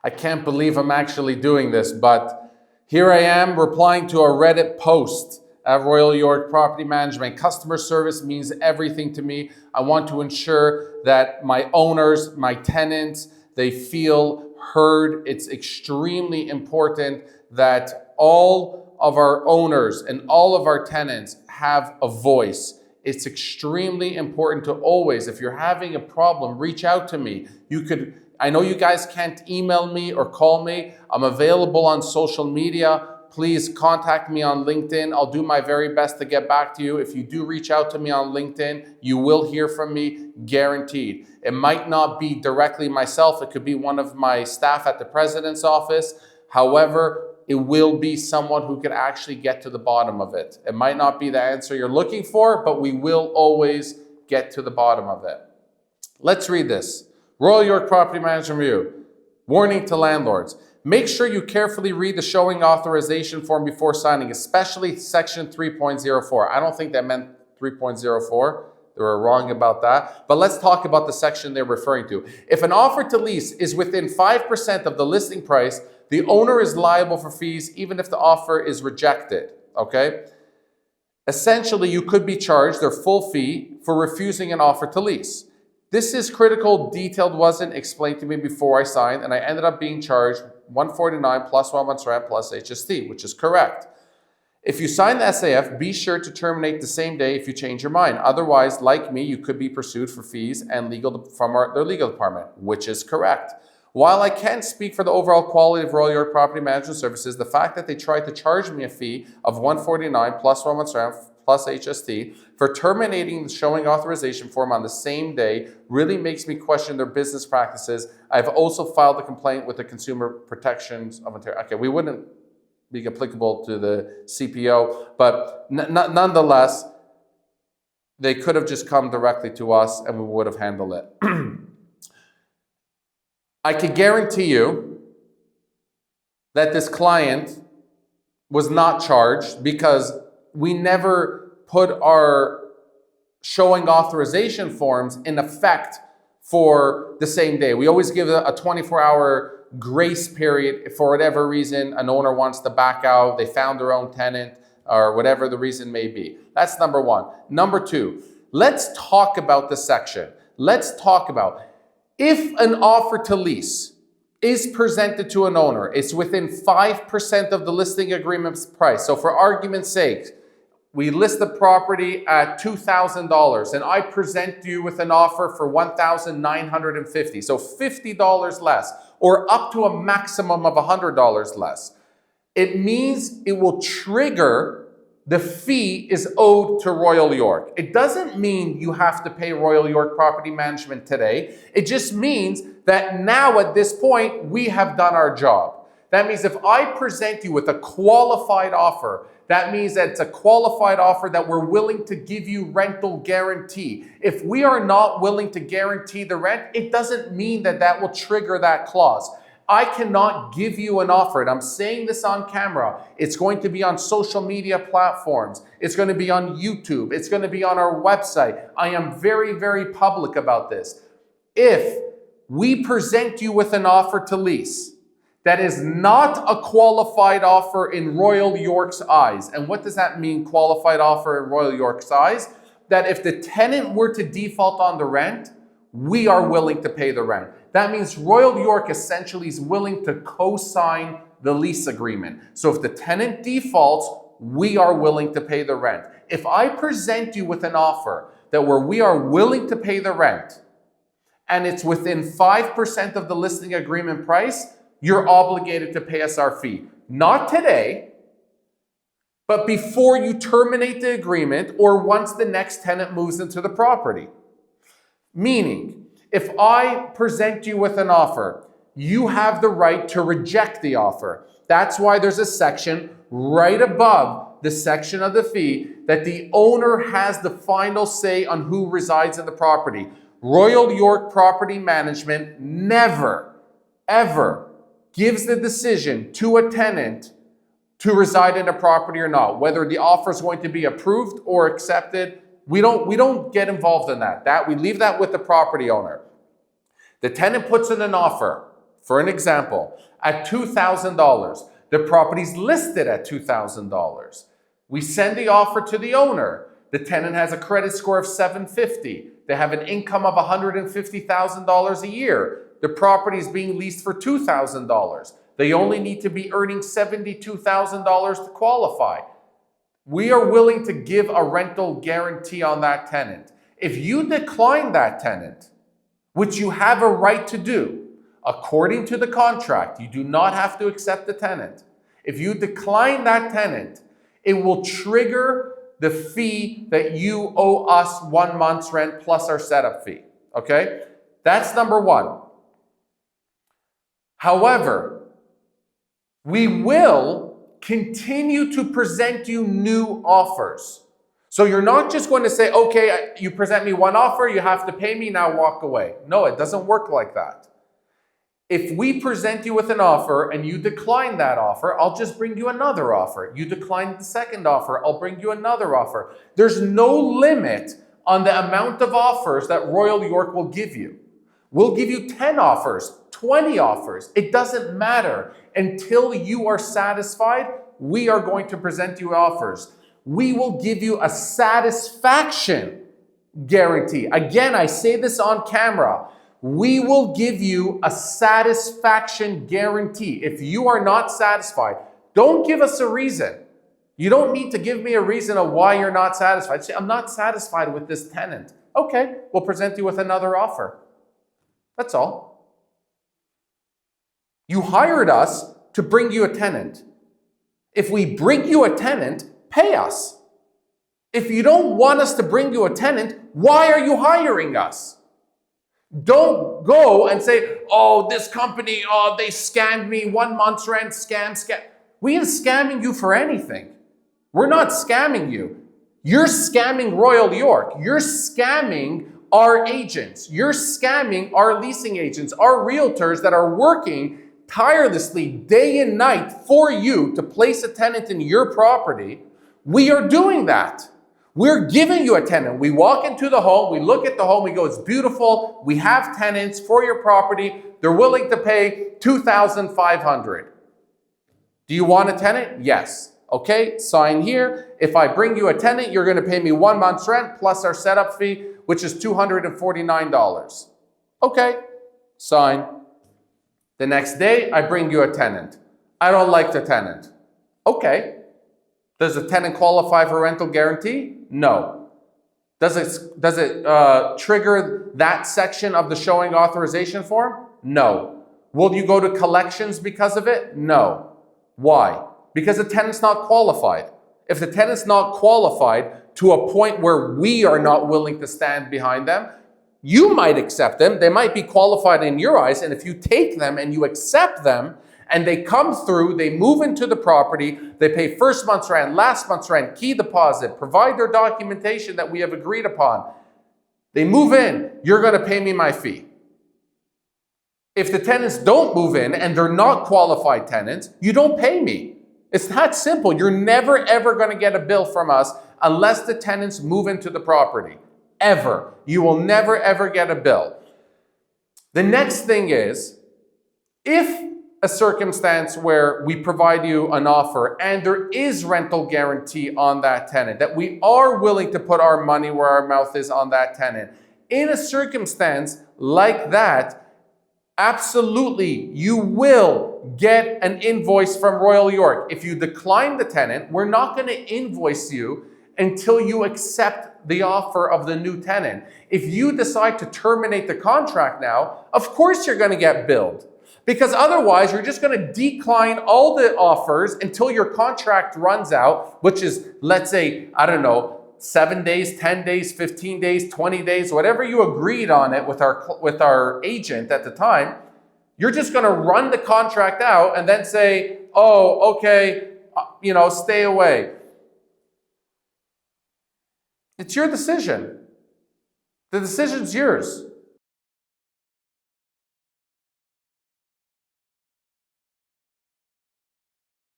I can't believe I'm actually doing this, but here I am replying to a Reddit post at Royal York Property Management. Customer service means everything to me. I want to ensure that my owners, my tenants, they feel heard. It's extremely important that all of our owners and all of our tenants have a voice. It's extremely important to always, if you're having a problem, reach out to me. I know you guys can't email me or call me. I'm available on social media. Please contact me on LinkedIn. I'll do my very best to get back to you. If you do reach out to me on LinkedIn, you will hear from me, guaranteed. It might not be directly myself. It could be one of my staff at the president's office. However, it will be someone who can actually get to the bottom of it. It might not be the answer you're looking for, but we will always get to the bottom of it. Let's read this. Royal York Property Management Review. Warning to landlords. Make sure you carefully read the showing authorization form before signing, especially section 3.04. I don't think that meant 3.04. They were wrong about that. But let's talk about the section they're referring to. If an offer to lease is within 5% of the listing price, the owner is liable for fees even if the offer is rejected. Okay? Essentially, you could be charged their full fee for refusing an offer to lease. This is critical. Detailed wasn't explained to me before I signed, and I ended up being charged $149 plus 1 month's rent plus HST, which is correct. If you sign the SAF, be sure to terminate the same day if you change your mind. Otherwise, like me, you could be pursued for fees and from their legal department, which is correct. While I can't speak for the overall quality of Royal York Property Management Services, the fact that they tried to charge me a fee of $149 plus 1 month's rent plus HST for terminating the showing authorization form on the same day really makes me question their business practices. I've also filed a complaint with the Consumer Protections of Ontario. Okay, we wouldn't be applicable to the CPO, but nonetheless, they could have just come directly to us and we would have handled it. I can guarantee you that this client was not charged because we never put our showing authorization forms in effect for the same day. We always give a 24-hour grace period for whatever reason an owner wants to back out, they found their own tenant, or whatever the reason may be. That's number one. Number two, let's talk about the section. Let's talk about if an offer to lease is presented to an owner, it's within 5% of the listing agreement's price. So for argument's sake, we list the property at $2,000 and I present you with an offer for $1,950. So $50 less or up to a maximum of $100 less. It means it will trigger the fee is owed to Royal York. It doesn't mean you have to pay Royal York Property Management today. It just means that now at this point, we have done our job. That means if I present you with a qualified offer, that means that it's a qualified offer that we're willing to give you rental guarantee. If we are not willing to guarantee the rent, it doesn't mean that that will trigger that clause. I cannot give you an offer, and I'm saying this on camera. It's going to be on social media platforms. It's going to be on YouTube. It's going to be on our website. I am very, very public about this. If we present you with an offer to lease that is not a qualified offer in Royal York's eyes, and what does that mean, qualified offer in Royal York's eyes? That if the tenant were to default on the rent, we are willing to pay the rent. That means Royal York essentially is willing to co-sign the lease agreement. So if the tenant defaults, we are willing to pay the rent. If I present you with an offer that where we are willing to pay the rent and it's within 5% of the listing agreement price, you're obligated to pay us our fee. Not today, but before you terminate the agreement or once the next tenant moves into the property. Meaning, if I present you with an offer, you have the right to reject the offer. That's why there's a section right above the section of the fee that the owner has the final say on who resides in the property. Royal York Property Management never, ever gives the decision to a tenant to reside in a property or not. Whether the offer is going to be approved or accepted, we don't get involved in that. We leave that with the property owner. The tenant puts in an offer for an example, at $2,000. The property's listed at $2,000. We send the offer to the owner. The tenant has a credit score of 750. They have an income of $150,000 a year. The property is being leased for $2,000. They only need to be earning $72,000 to qualify. We are willing to give a rental guarantee on that tenant. If you decline that tenant, which you have a right to do, according to the contract, you do not have to accept the tenant. If you decline that tenant, it will trigger the fee that you owe us 1 month's rent plus our setup fee. Okay? That's number one. However, we will continue to present you new offers. So you're not just going to say, okay, you present me one offer, you have to pay me, now walk away. No, it doesn't work like that. If we present you with an offer and you decline that offer, I'll just bring you another offer. You decline the second offer, I'll bring you another offer. There's no limit on the amount of offers that Royal York will give you. We'll give you 10 offers, 20 offers. It doesn't matter. Until you are satisfied, we are going to present you offers. We will give you a satisfaction guarantee. Again, I say this on camera. We will give you a satisfaction guarantee. If you are not satisfied, don't give us a reason. You don't need to give me a reason of why you're not satisfied. Say, I'm not satisfied with this tenant. Okay, we'll present you with another offer. That's all. You hired us to bring you a tenant. If we bring you a tenant, pay us. If you don't want us to bring you a tenant, why are you hiring us? Don't go and say, oh, this company, oh, they scammed me, 1 month's rent, scam. We ain't scamming you for anything. We're not scamming you. You're scamming Royal York. You're scamming our agents. You're scamming our leasing agents, our realtors that are working tirelessly day and night for you to place a tenant in your property. We are doing that. We're giving you a tenant. We walk into the home, we look at the home, we go, it's beautiful. We have tenants for your property. They're willing to pay $2,500. Do you want a tenant? Yes. Okay, sign here. If I bring you a tenant, you're going to pay me 1 month's rent plus our setup fee, which is $249. Okay, sign. The next day, I bring you a tenant. I don't like the tenant. Okay. Does the tenant qualify for rental guarantee? No. Does it trigger that section of the showing authorization form? No. Will you go to collections because of it? No. Why? Because the tenant's not qualified. If the tenant's not qualified to a point where we are not willing to stand behind them, you might accept them. They might be qualified in your eyes. And if you take them and you accept them and they come through, they move into the property, they pay first month's rent, last month's rent, key deposit, provide their documentation that we have agreed upon. They move in, you're going to pay me my fee. If the tenants don't move in and they're not qualified tenants, you don't pay me. It's that simple. You're never, ever going to get a bill from us unless the tenants move into the property. Ever. You will never, ever get a bill. The next thing is, if a circumstance where we provide you an offer and there is rental guarantee on that tenant, that we are willing to put our money where our mouth is on that tenant, in a circumstance like that, absolutely, you will get an invoice from Royal York. If you decline the tenant, we're not going to invoice you until you accept the offer of the new tenant. If you decide to terminate the contract now, of course you're going to get billed. Because otherwise, you're just going to decline all the offers until your contract runs out, which is, let's say, 7 days, 10 days, 15 days, 20 days, whatever you agreed on it with our agent at the time. You're just going to run the contract out and then say, oh, okay, stay away. It's your decision. The decision's yours.